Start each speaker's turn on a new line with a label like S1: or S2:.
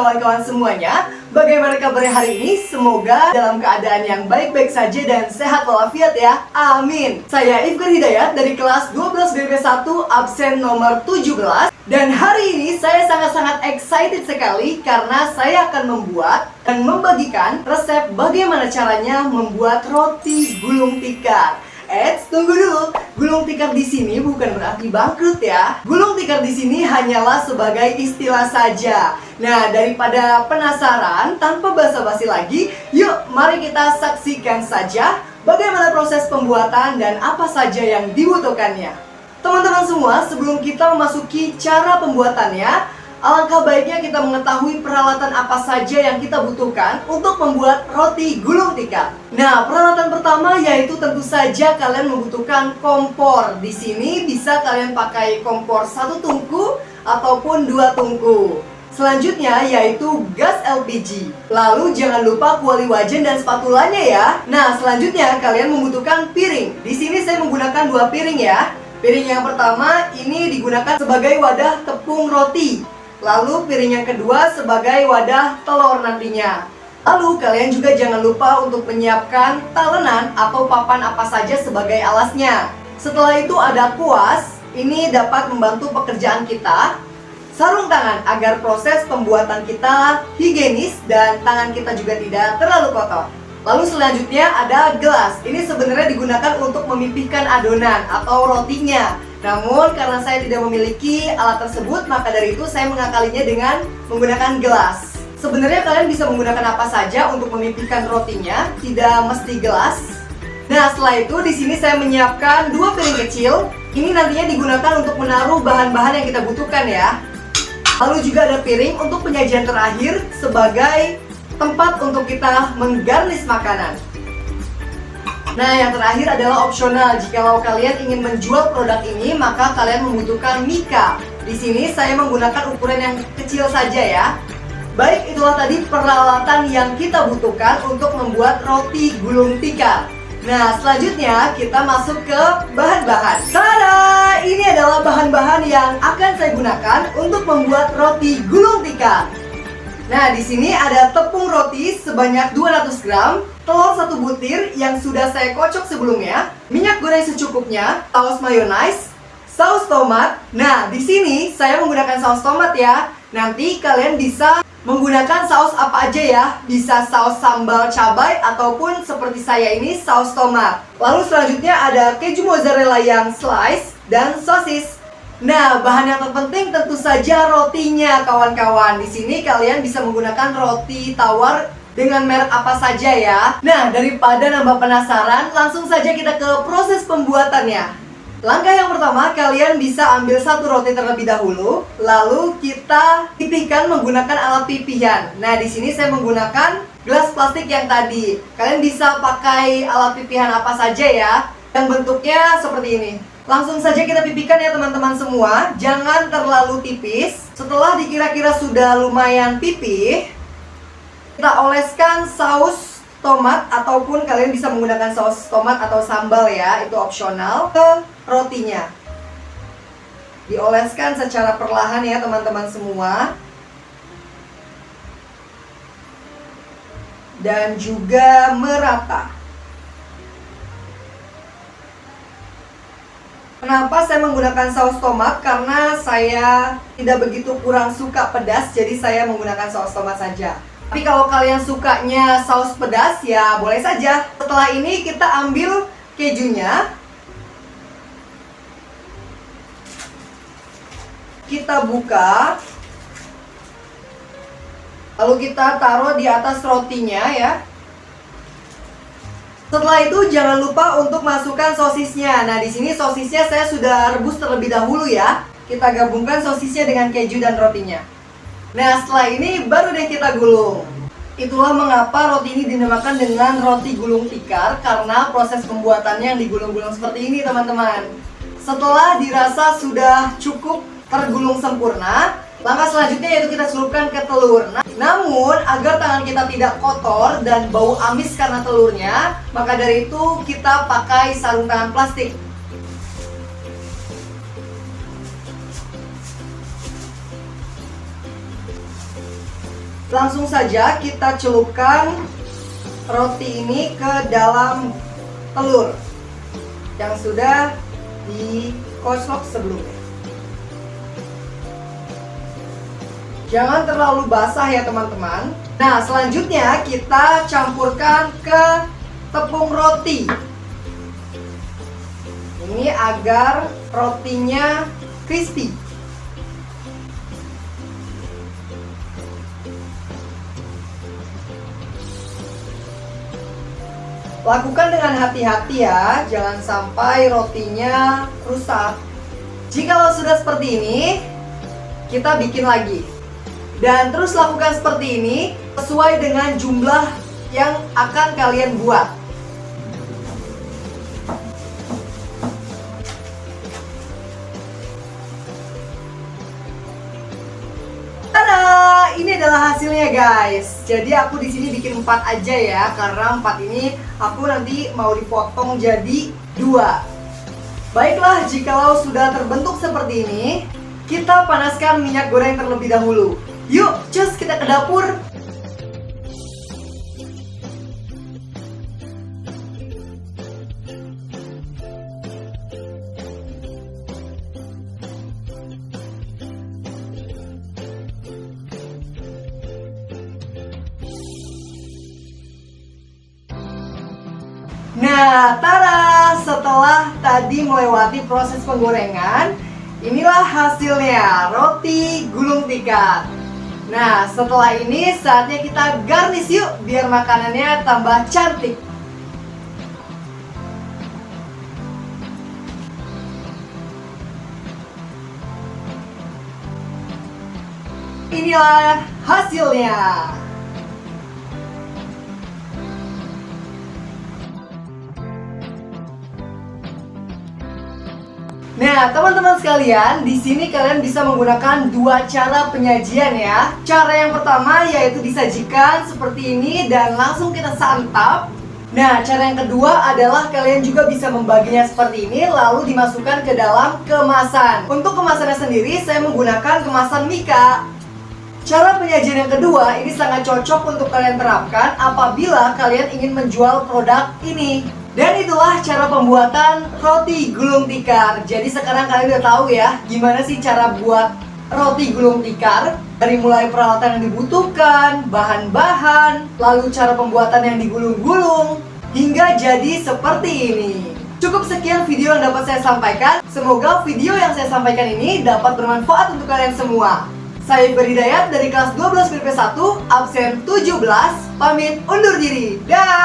S1: kawan-kawan semuanya. Bagaimana kabarnya hari ini? Semoga dalam keadaan yang baik-baik saja dan sehat walafiat ya. Amin. Saya Ifgar Hidayat dari kelas 12 BP1 absen nomor 17. Dan hari ini saya sangat-sangat excited sekali karena saya akan membuat dan membagikan resep bagaimana caranya membuat roti gulung tikar. Tunggu dulu. Gulung tikar di sini bukan berarti bangkrut ya. Gulung tikar di sini hanyalah sebagai istilah saja. Nah, daripada penasaran, tanpa basa-basi lagi, yuk mari kita saksikan saja bagaimana proses pembuatan dan apa saja yang dibutuhkannya. Teman-teman semua, sebelum kita memasuki cara pembuatannya, alangkah baiknya kita mengetahui peralatan apa saja yang kita butuhkan untuk membuat roti gulung tikar. Nah, peralatan pertama yaitu tentu saja kalian membutuhkan kompor. Di sini bisa kalian pakai kompor 1 tungku ataupun 2 tungku. Selanjutnya yaitu gas LPG. Lalu jangan lupa kuali wajan dan spatulanya ya. Nah, selanjutnya kalian membutuhkan piring. Di sini saya menggunakan 2 piring ya. Piring yang pertama ini digunakan sebagai wadah tepung roti. Lalu piring yang kedua sebagai wadah telur nantinya. Lalu kalian juga jangan lupa untuk menyiapkan talenan atau papan apa saja sebagai alasnya. Setelah itu ada kuas, ini dapat membantu pekerjaan kita. Sarung tangan agar proses pembuatan kita higienis dan tangan kita juga tidak terlalu kotor. Lalu selanjutnya ada gelas. Ini sebenarnya digunakan untuk memipihkan adonan atau rotinya. Namun karena saya tidak memiliki alat tersebut, maka dari itu saya mengakalinya dengan menggunakan gelas. Sebenarnya kalian bisa menggunakan apa saja untuk memipihkan rotinya, tidak mesti gelas. Nah, setelah itu di sini saya menyiapkan 2 piring kecil. Ini nantinya digunakan untuk menaruh bahan-bahan yang kita butuhkan ya. Lalu juga ada piring untuk penyajian terakhir sebagai tempat untuk kita menggarnis makanan. Nah, yang terakhir adalah opsional. Jikalau kalian ingin menjual produk ini, maka kalian membutuhkan mika. Di sini saya menggunakan ukuran yang kecil saja ya. Baik, itulah tadi peralatan yang kita butuhkan untuk membuat roti gulung tikar. Nah, selanjutnya kita masuk ke bahan-bahan. Tada! Ini adalah bahan-bahan yang akan saya gunakan untuk membuat roti gulung tikar. Nah, di sini ada tepung roti sebanyak 200 gram, telur 1 butir yang sudah saya kocok sebelumnya, minyak goreng secukupnya, saus mayonnaise, saus tomat. Nah, di sini saya menggunakan saus tomat ya. Nanti kalian bisa menggunakan saus apa aja ya. Bisa saus sambal cabai ataupun seperti saya ini saus tomat. Lalu selanjutnya ada keju mozzarella yang slice dan sosis. Nah, bahan yang terpenting tentu saja rotinya, kawan-kawan. Di sini kalian bisa menggunakan roti tawar dengan merek apa saja ya. Nah, daripada nambah penasaran, langsung saja kita ke proses pembuatannya. Langkah yang pertama, kalian bisa ambil 1 roti terlebih dahulu, lalu kita pipihkan menggunakan alat pipihan. Nah, di sini saya menggunakan gelas plastik yang tadi. Kalian bisa pakai alat pipihan apa saja ya, yang bentuknya seperti ini. Langsung saja kita pipihkan ya teman-teman semua. Jangan terlalu tipis. Setelah dikira-kira sudah lumayan pipih, kita oleskan saus tomat ataupun kalian bisa menggunakan saus tomat atau sambal ya, itu opsional, ke rotinya. Dioleskan secara perlahan ya teman-teman semua. Dan juga merata. Kenapa saya menggunakan saus tomat? Karena saya tidak begitu kurang suka pedas, jadi saya menggunakan saus tomat saja. Tapi kalau kalian sukanya saus pedas, ya boleh saja. Setelah ini kita ambil kejunya. Kita buka. Lalu kita taruh di atas rotinya ya. Setelah itu jangan lupa untuk masukkan sosisnya. Nah, di sini sosisnya saya sudah rebus terlebih dahulu ya. Kita gabungkan sosisnya dengan keju dan rotinya. Nah, setelah ini baru deh kita gulung. Itulah mengapa roti ini dinamakan dengan roti gulung tikar, karena proses pembuatannya yang digulung-gulung seperti ini, teman-teman. Setelah dirasa sudah cukup tergulung sempurna, langkah selanjutnya yaitu kita celupkan ke telur. Namun, agar tangan kita tidak kotor dan bau amis karena telurnya, maka dari itu kita pakai sarung tangan plastik. Langsung saja kita celupkan roti ini ke dalam telur yang sudah dikocok sebelumnya. Jangan terlalu basah ya teman-teman. Nah, selanjutnya kita campurkan ke tepung roti. Ini agar rotinya crispy. Lakukan dengan hati-hati ya, jangan sampai rotinya rusak. Jikalau sudah seperti ini, kita bikin lagi. Dan terus lakukan seperti ini sesuai dengan jumlah yang akan kalian buat. Ini adalah hasilnya guys. Jadi aku di sini bikin 4 aja ya, karena 4 ini aku nanti mau dipotong jadi 2. Baiklah, jikalau sudah terbentuk seperti ini, kita panaskan minyak goreng terlebih dahulu. Yuk, cus kita ke dapur. Nah, tada! Setelah tadi melewati proses penggorengan, inilah hasilnya, roti gulung tikar. Nah, setelah ini saatnya kita garnish yuk, biar makanannya tambah cantik. Inilah hasilnya. Nah, teman-teman sekalian, di sini kalian bisa menggunakan 2 cara penyajian ya. Cara yang pertama yaitu disajikan seperti ini dan langsung kita santap. Nah, cara yang kedua adalah kalian juga bisa membaginya seperti ini lalu dimasukkan ke dalam kemasan. Untuk kemasannya sendiri saya menggunakan kemasan Mika. Cara penyajian yang kedua ini sangat cocok untuk kalian terapkan apabila kalian ingin menjual produk ini. Dan itulah cara pembuatan roti gulung tikar. Jadi sekarang kalian udah tahu ya gimana sih cara buat roti gulung tikar. Dari mulai peralatan yang dibutuhkan, bahan-bahan, lalu cara pembuatan yang digulung-gulung, hingga jadi seperti ini. Cukup sekian video yang dapat saya sampaikan. Semoga video yang saya sampaikan ini dapat bermanfaat untuk kalian semua. Saya Iqbal Hidayat dari kelas 12 BP 1, absen 17, pamit undur diri. Dah.